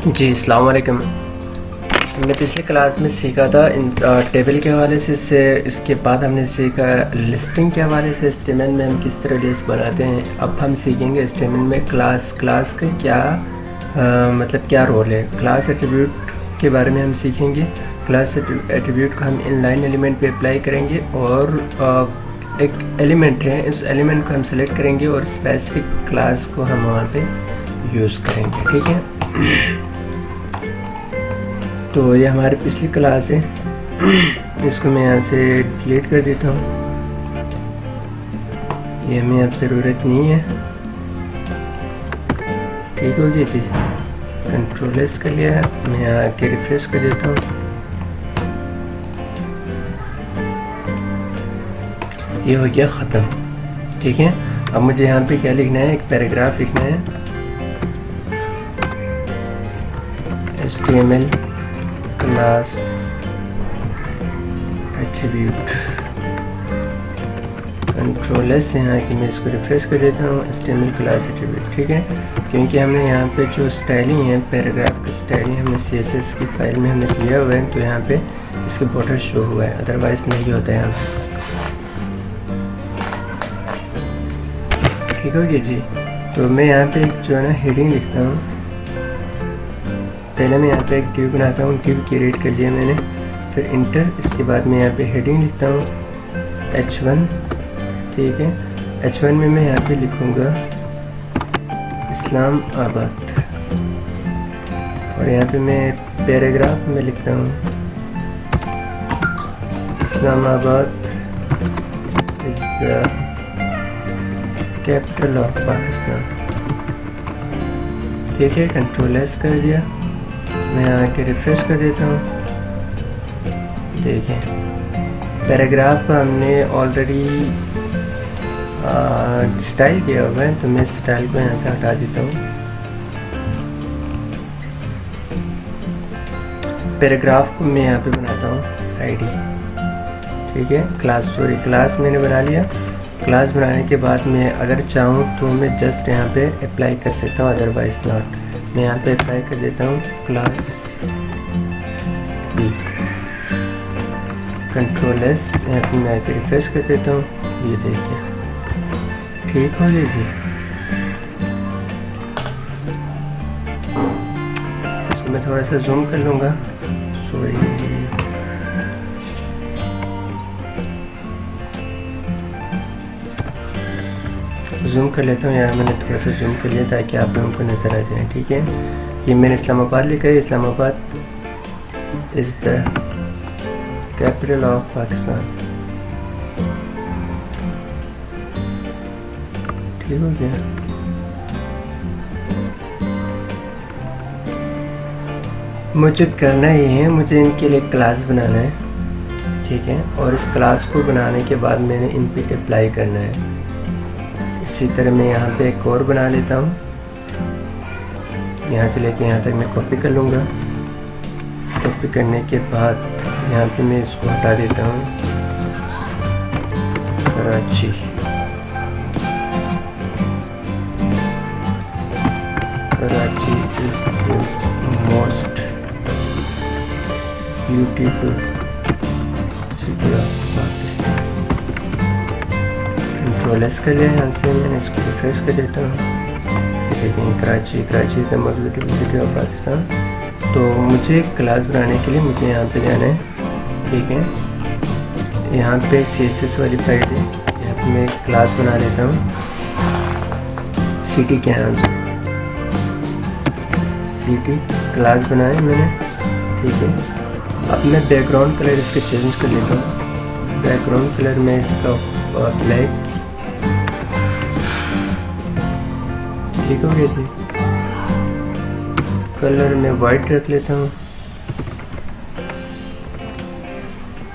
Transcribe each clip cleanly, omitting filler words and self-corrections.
जी, अस्सलाम वालेकुम। हमने पिछली क्लास में सीखा था इन टेबल के हवाले से इसके बाद हमने सीखा लिस्टिंग के हवाले से एचटीएमएल में हम किस तरह लिस्ट बनाते हैं। अब हम सीखेंगे एचटीएमएल में क्लास का क्या मतलब क्या रोल है। क्लास एट्रीब्यूट के बारे में हम सीखेंगे। क्लास एट्रीब्यूट को हम इनलाइन एलिमेंट पे अप्लाई करेंगे और एक एलिमेंट है, इस एलिमेंट को हम सेलेक्ट करेंगे और स्पेसिफिक क्लास को हम वहाँ पे यूज़ करेंगे। ठीक है, तो ये हमारी पिछली क्लास है। इसको मैं यहाँ से डिलीट कर देता हूँ, ये हमें अब ज़रूरत नहीं है। ठीक हो गई थी, कंट्रोल एस कर लिया। मैं यहाँ आके रिफ्रेश कर देता हूँ। ये हो गया ख़त्म। ठीक है, अब मुझे यहाँ पे क्या लिखना है, एक पैराग्राफ लिखना है। HTML class attribute, control S से यहाँ कि मैं इसको रिफ्रेश कर देता हूँ। HTML क्लास एट्रीब्यूट, ठीक है, क्योंकि हमने यहाँ पे जो स्टाइलिंग है, पैराग्राफ की स्टाइलिंग हमने CSS की फाइल में हमने किया हुआ है, तो यहाँ पे इसके बॉर्डर शो हुआ है, अदरवाइज नहीं होता है यहाँ पे। ठीक हो गया जी। तो मैं यहाँ पे एक जो है ना हेडिंग लिखता हूँ। पहले मैं यहाँ पे एक डिव बनाता हूँ, डिव क्रिएट कर लिया मैंने, फिर इंटर। इसके बाद मैं यहाँ पे हेडिंग लिखता हूँ H1। ठीक है, H1 में मैं यहाँ पे लिखूँगा इस्लामाबाद, और यहाँ पे मैं पैराग्राफ में लिखता हूँ Islamabad is the capital of Pakistan. ठीक है, कंट्रोल एस कर दिया। मैं आके रिफ्रेश कर देता हूँ। देखें, पैराग्राफ का हमने ऑलरेडी स्टाइल किया हुआ है, तो मैं स्टाइल को यहाँ से हटा देता हूँ। पैराग्राफ को मैं यहाँ पे बनाता हूँ आईडी। ठीक है, क्लास मैंने बना लिया। क्लास बनाने के बाद मैं अगर चाहूँ तो मैं जस्ट यहाँ पे अप्लाई कर सकता हूँ, अदरवाइज नॉट। मैं यहाँ पे अप्लाई कर देता हूँ क्लास बी, कंट्रोल एस, यहाँ पे मैं आके रिफ्रेश कर देता हूँ। ये देखिए, ठीक हो गया जी। इसको मैं थोड़ा सा जूम कर लूँगा, सॉरी। जूम कर लेता हूँ यार, मैंने थोड़ा सा जूम कर लिया ताकि आप लोगों को नज़र आ जाए। ठीक है, ये मैंने इस्लामाबाद लिखा है। Islamabad is the capital of Pakistan. ठीक हो गया। मुझे करना ही है, मुझे इनके लिए क्लास बनाना है। ठीक है, और इस क्लास को बनाने के बाद मैंने इन पे अप्लाई करना है। इसी तरह मैं यहाँ पे एक और बना लेता हूँ। यहाँ से लेके यहाँ तक मैं कॉपी कर लूँगा। कॉपी करने के बाद यहाँ पे मैं इसको हटा देता हूँ, Karachi. Karachi is the most beautiful city of Pakistan. Control S कर लिया, यहाँ से मैंने इसको रिफ्रेश कर देता हूँ। देखें, Karachi is the most beautiful city of Pakistan. तो मुझे क्लास बनाने के लिए मुझे यहाँ पे जाना है। ठीक है, यहाँ पे CSS वाली फाइल है, यहाँ पे मैं क्लास बना लेता हूँ सिटी के नाम से। सिटी क्लास बनाए मैंने। ठीक है, अब मैं बैकग्राउंड कलर इसके चेंज कर लेता हूँ। बैकग्राउंड कलर में इसका ब्लैक। ठीक हो गया जी। कलर में वाइट रख लेता हूँ।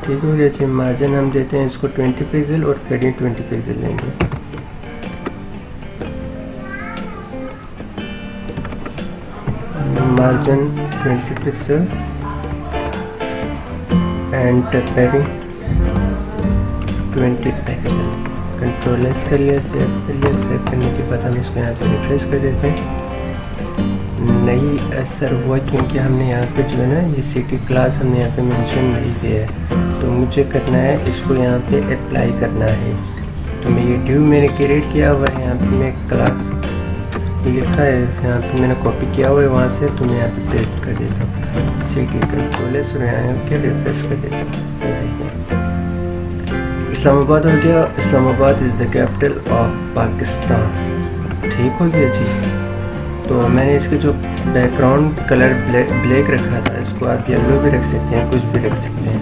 ठीक हो गया जी। मार्जिन हम देते हैं इसको 20 पिक्सल और पेडिंग 20 पिक्सल लेंगे। Margin 20 pixel and पेडिंग 20 pixel. Control S कर लिया, सेव कर लिया। सेव करने के बाद हम इसको यहाँ से रिफ्रेश कर देते हैं। नहीं असर हुआ क्योंकि हमने यहाँ पे जो है ना ये सिटी क्लास हमने यहाँ पे मेंशन नहीं किया है, तो मुझे करना है इसको यहाँ पे अप्लाई करना है। तो मैं ये ड्यू मैंने क्रिएट किया हुआ है, यहाँ पे मैं क्लास लिखा है, यहाँ पे मैंने कॉपी किया हुआ है वहाँ से, तो मैं यहाँ पे पेस्ट कर देता हूँ सिटी कंट्रोल एस और यहाँ के रिफ्रेश कर देता हूँ। इस्लामाबाद हो गया। Islamabad is the capital of Pakistan. ठीक हो गया जी। तो मैंने इसके जो बैकग्राउंड कलर ब्लैक रखा था, इसको आप येलो भी रख सकते हैं, कुछ भी रख सकते हैं।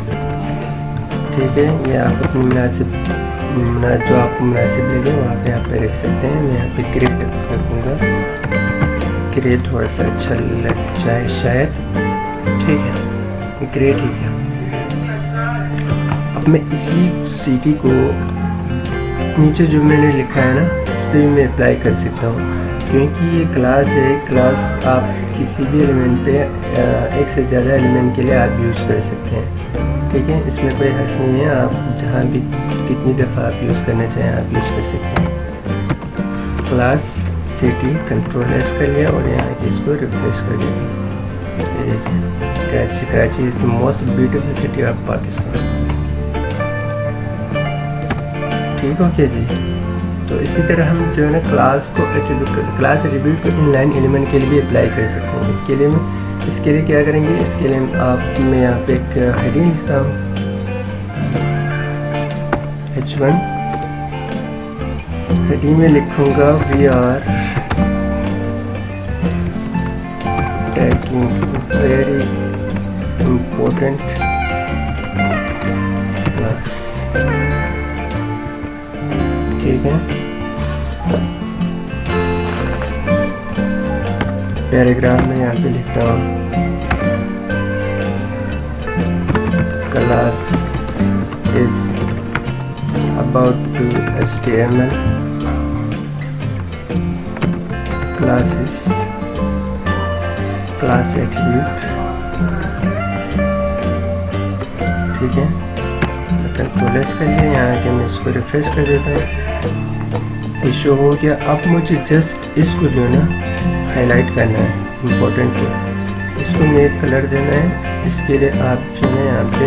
ठीक है, ये आप अपनी मुनासिब जो आपको मुनासिब लगे वहाँ पे आप रख सकते हैं। मैं यहाँ पे ग्रे रखूँगा, ग्रे थोड़ा सा अच्छा लग जाए शायद। ठीक है, ग्रे ठीक है। अब मैं इसी सिटी को नीचे जो मैंने लिखा है ना, इस पर भी मैं अप्लाई कर सकता हूँ, क्योंकि ये क्लास है। क्लास आप किसी भी एलिमेंट पे एक से ज़्यादा एलिमेंट के लिए आप यूज़ कर सकते हैं। ठीक है, इसमें कोई हर्ज नहीं है, आप जहाँ भी कितनी दफ़ा आप यूज़ करना चाहें आप यूज़ कर सकते हैं। क्लास सिटी कंट्रोल एस कर लिया और यहाँ के इसको रिप्लेस कर दिया। ये देखिए, Karachi. Karachi is the most beautiful city of Pakistan. ठीक हो क्या जी। तो इसी तरह हम जो है ना क्लास एट्रीब्यूट को इनलाइन एलिमेंट के लिए भी अप्लाई कर सकते हैं। इसके लिए क्या करेंगे, इसके लिए मैं यहाँ पे एक हेडिंग लिखता हूँ, H1। हेडिंग में लिखूँगा we are taking very important class. ठीक है, पैराग्राफ में यहाँ पे लिखता हूँ class is about to HTML classes class attribute. ठीक है, कंट्रोल एस कर लिया, यहाँ के मैं इसको रिफ्रेश कर देता हूँ। ये शो हो गया। अब मुझे जस्ट इसको जो है ना हाईलाइट करना है, इम्पोर्टेंट है। इसको मैं एक कलर देना है। इसके लिए आप जो है यहाँ पे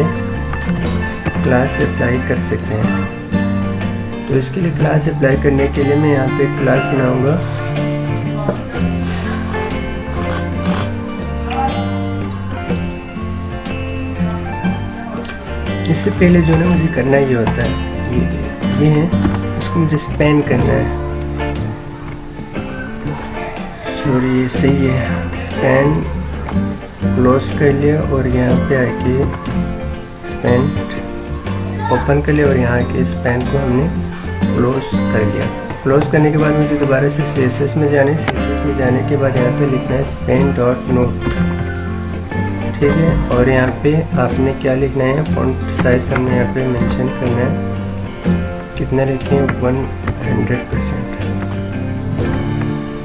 क्लास अप्लाई कर सकते हैं। तो इसके लिए क्लास अप्लाई करने के लिए मैं यहाँ पे क्लास बनाऊँगा। इससे पहले जो है मुझे करना ये होता है, ये है, इसको मुझे स्पैन करना है। सॉरी, ये सही है। स्पैन क्लोज कर लिया और यहाँ पे आके स्पैन ओपन कर लिया और यहाँ के स्पैन को हमने क्लोज कर लिया। क्लोज करने के बाद मुझे दोबारा से CSS में जाने में जाने के बाद यहाँ पे लिखना है span.note। ठीक है, और यहाँ पे आपने क्या लिखना है, फॉन्ट साइज हमने यहाँ पे मेंशन करना है, कितना लिखें, 100%।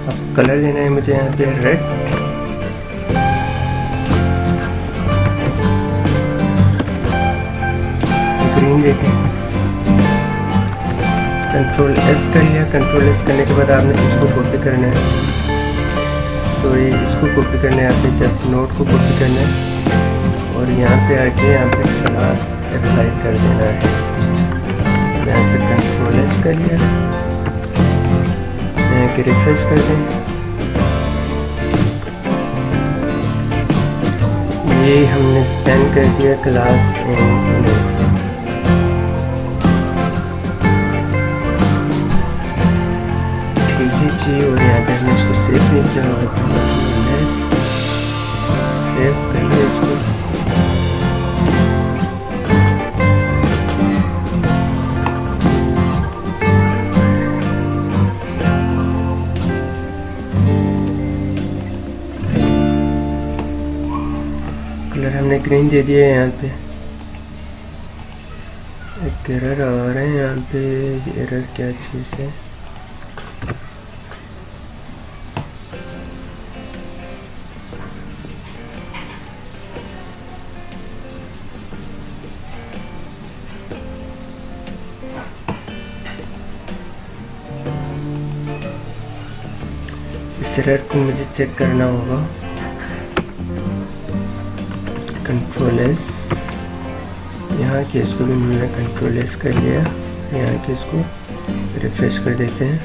अब कलर लेना है मुझे यहाँ पे रेड। ग्रीन देखें, कंट्रोल एस कर लिया। कंट्रोल एस करने के बाद आपने इसको कॉपी करना है, तो ये इसको कॉपी करना है, आपने जस्ट नोट को कॉपी करना है और यहाँ पे आके यहाँ पे क्लास अप्लाई कर देना है। यहाँ से कंट्रोल एस कर लिया, यहाँ के रिफ्रेश कर दें। ये हमने स्पेन कर दिया क्लास ठीक है जी। और यहाँ पे हमने इसको सेव नहीं किया होगा, सेव कर लिया इसको। कलर हमने ग्रीन दे दिया है। यहाँ पे एक एरर आ रहा है, यहाँ पे एरर क्या चीज़ है, इस एरर को मुझे चेक करना होगा। कंट्रोल एस, यहाँ के इसको भी मैंने कंट्रोल एस कर लिया। यहाँ के इसको रिफ्रेश कर देते हैं।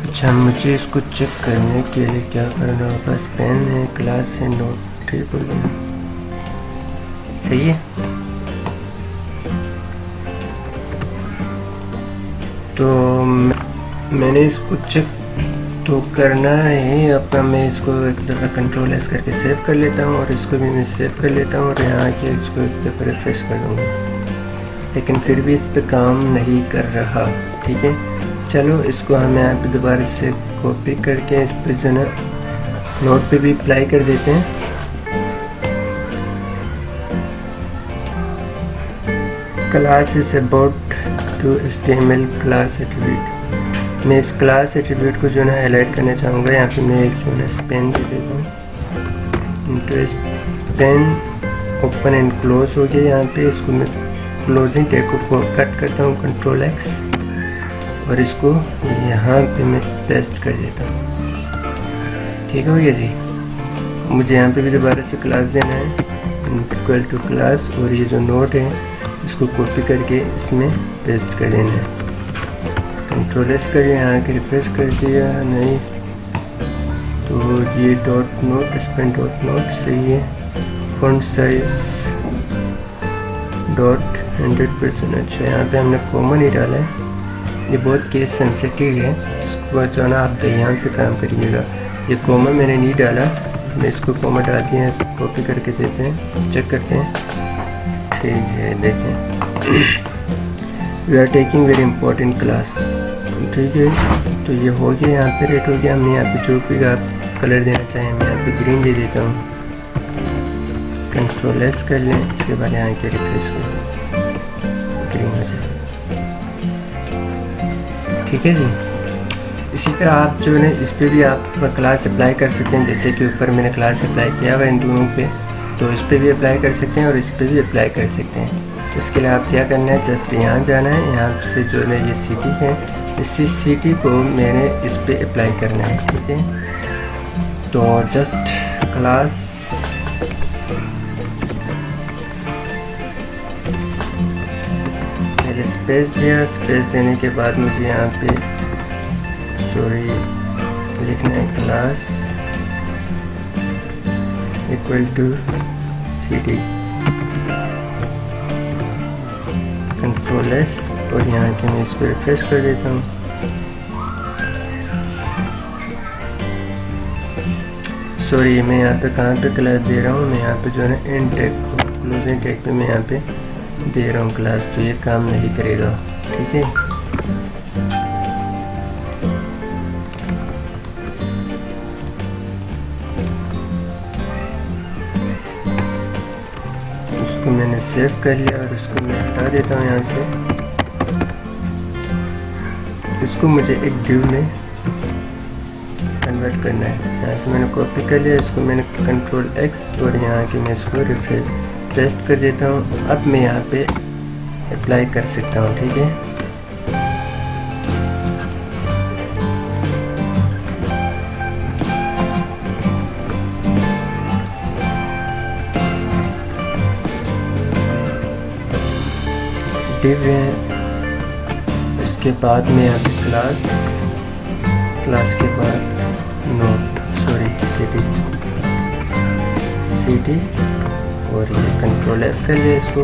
अच्छा, मुझे इसको चेक करने के लिए क्या करना होगा? स्पेन है, क्लास है, नोट टेबल है, सही है। तो मैंने इसको चेक तो करना है। अपना मैं इसको एक दफ़ा कंट्रोल एस करके सेव कर लेता हूँ और इसको भी मैं सेव कर लेता हूँ और यहाँ के इसको एक दफ़ा रिफ्रेश कर दूँगा, लेकिन फिर भी इस पे काम नहीं कर रहा। ठीक है, चलो इसको हम यहाँ पे दोबारा से कॉपी करके इस पे जो है नोट पे भी अप्लाई कर देते हैं। Class is about to HTML class attribute. मैं इस क्लास एट्रीब्यूट को जो है हाईलाइट करना चाहूँगा। यहाँ पे मैं एक जो है स्पेन दे देता हूँ। Into Spain open and close हो गया। यहाँ पे इसको मैं क्लोजिंग टैग को कट करता हूँ, कंट्रोल एक्स, और इसको यहाँ पे मैं पेस्ट कर देता हूँ। ठीक हो गया जी। मुझे यहाँ पे भी दोबारा से क्लास देना है, इक्वल टू क्लास, और ये जो नोट है इसको कॉपी करके इसमें पेस्ट कर देना है। कंट्रोल एस करिए, यहाँ के रिफ्रेश कर दिया, नहीं तो ये dot note, Spain dot note सही है। Font size dot 100%। अच्छा, यहाँ पे हमने कॉमा नहीं डाला है, ये बहुत केस सेंसिटिव है, इसको जो है ना आप ध्यान से काम करिएगा। ये कॉमा मैंने नहीं डाला, मैं इसको कॉमा डाल दिया है। कॉपी करके देते हैं, चेक करते हैं। ठीक है, देखें we are taking very important class. ठीक है, तो ये हो गया, यहाँ पे रेट हो गया। मैं यहाँ पे जो भी आप कलर देना चाहें, मैं यहाँ पे ग्रीन दे देता हूँ। कंट्रोल एस कर लें, इसके बाद यहाँ के रिफ्रेश कर ग्रीन हो जाए। ठीक है जी। इसी तरह आप जो है इस पर भी आप क्लास अप्लाई कर सकते हैं, जैसे कि ऊपर मैंने क्लास अप्लाई किया हुआ इन दोनों पे, तो इस पर भी अप्लाई कर सकते हैं और इस पर भी अप्लाई कर सकते हैं। इसके लिए आप क्या करना है, जस्ट यहाँ जाना है, यहाँ से जो है ये सिटी है, इसी सिटी को मैंने इस पे अप्लाई करना है। ठीक है, तो जस्ट क्लास पहले स्पेस दिया, स्पेस देने के बाद मुझे यहाँ पे लिखना है class equal to city, control S, और यहाँ के मैं इसको रिफ्रेश कर देता हूँ। सॉरी, मैं यहाँ पे कहाँ पे क्लास दे रहा हूँ, मैं यहाँ पे जो है ना एंड टैग को क्लोजिंग टैग पे मैं यहाँ पे दे रहा हूँ क्लास, तो ये काम नहीं करेगा। ठीक है, इसको मैंने सेव कर लिया और इसको मैं हटा देता हूँ यहाँ से। इसको मुझे एक डिव में कन्वर्ट करना है। यहाँ से मैंने कॉपी कर लिया, इसको मैंने कंट्रोल एक्स और यहाँ के मैं इसको रिफ्रेश पेस्ट कर देता हूँ। अब मैं यहाँ पे अप्लाई कर सकता हूँ। ठीक है, डिव है, इसके बाद में यहाँ पे क्लास के बाद नोट, सॉरी सिटी, और ये कंट्रोल एस कर लिया इसको।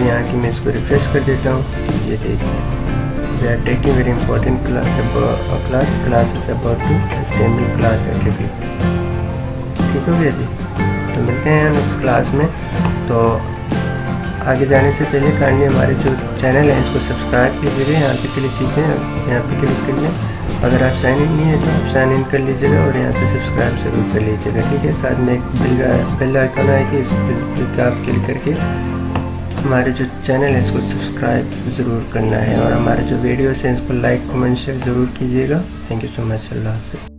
यहाँ की मैं इसको रिफ्रेश कर देता हूँ। ये देखिए, we are taking very important class is about to HTML class attribute. ठीक हो गया जी। तो मिलते हैं इस क्लास में। तो आगे जाने से पहले काइंडली हमारे जो चैनल है इसको सब्सक्राइब कीजिएगा। यहाँ पे क्लिक कीजिए, यहाँ पे क्लिक करिए। अगर आप साइन इन नहीं है तो आप साइन इन कर लीजिएगा और यहाँ पे सब्सक्राइब जरूर कर लीजिएगा। ठीक है, साथ में एक बेल आइकन आएगी, इस पर आप क्लिक करके हमारे जो चैनल है इसको सब्सक्राइब ज़रूर करना है, और हमारे जो वीडियोस हैं इसको लाइक कमेंट शेयर ज़रूर कीजिएगा। Thank you so much. अल्लाह हाफ़िज़।